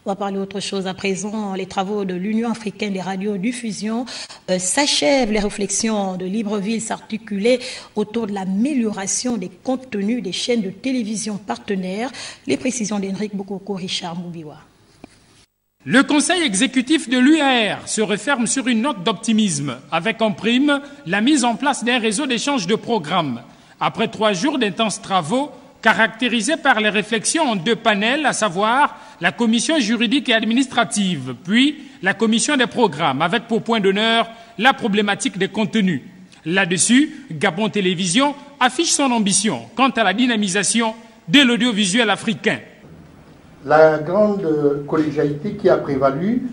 On va parler autre chose à présent. Les travaux de l'Union africaine des radiodiffusions s'achèvent. Les réflexions de Libreville s'articulaient autour de l'amélioration des contenus des chaînes de télévision partenaires. Les précisions d'Henrik Bokoko, Richard Moubiwa. Le conseil exécutif de l'UAR se referme sur une note d'optimisme, avec en prime la mise en place d'un réseau d'échange de programmes. Après 3 jours d'intenses travaux, caractérisés par les réflexions en 2 panels, à savoir la commission juridique et administrative, puis la commission des programmes, avec pour point d'honneur la problématique des contenus. Là-dessus, Gabon Télévision affiche son ambition quant à la dynamisation de l'audiovisuel africain. La grande collégialité qui a prévalu,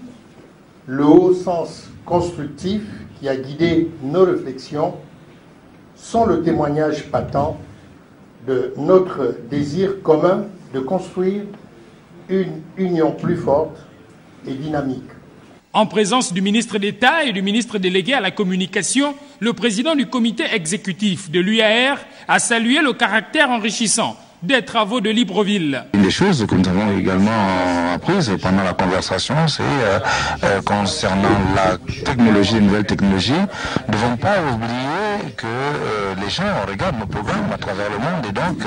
le haut sens constructif qui a guidé nos réflexions, sont le témoignage patent de notre désir commun de construire une union plus forte et dynamique. En présence du ministre d'État et du ministre délégué à la communication, le président du comité exécutif de l'UAR a salué le caractère enrichissant des travaux de Libreville. Une des choses que nous avons également apprises pendant la conversation, c'est concernant la technologie, les nouvelles technologies, nous ne devons pas oublier que les gens regardent nos programmes à travers le monde et donc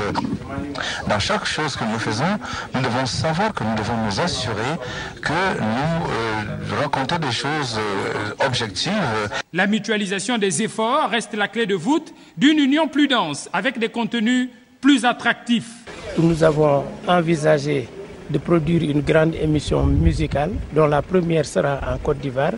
dans chaque chose que nous faisons, nous devons savoir que nous devons nous assurer que nous racontons des choses objectives. La mutualisation des efforts reste la clé de voûte d'une union plus dense avec des contenus plus attractif. Nous avons envisagé de produire une grande émission musicale dont la première sera en Côte d'Ivoire,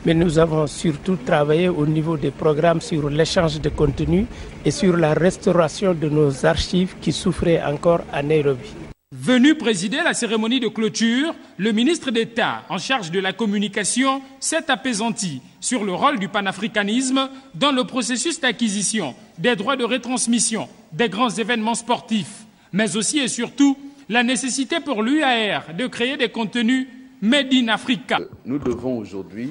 mais nous avons surtout travaillé au niveau des programmes sur l'échange de contenu et sur la restauration de nos archives qui souffraient encore à Nairobi. Venu présider la cérémonie de clôture, le ministre d'État en charge de la communication s'est apaisanti sur le rôle du panafricanisme dans le processus d'acquisition des droits de retransmission des grands événements sportifs, mais aussi et surtout la nécessité pour l'UAR de créer des contenus made in Africa. Nous devons aujourd'hui,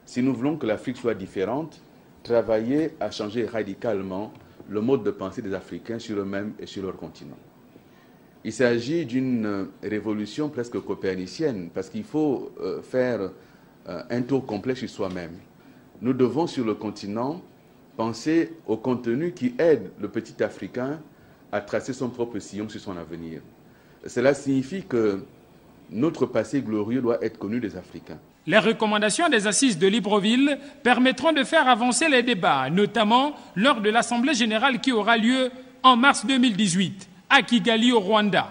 si nous voulons que l'Afrique soit différente, travailler à changer radicalement le mode de pensée des Africains sur eux-mêmes et sur leur continent. Il s'agit d'une révolution presque copernicienne, parce qu'il faut faire un tour complet sur soi-même. Nous devons, sur le continent, penser au contenu qui aide le petit Africain à tracer son propre sillon sur son avenir. Cela signifie que notre passé glorieux doit être connu des Africains. Les recommandations des assises de Libreville permettront de faire avancer les débats, notamment lors de l'Assemblée générale qui aura lieu en mars 2018. À Kigali, au Rwanda.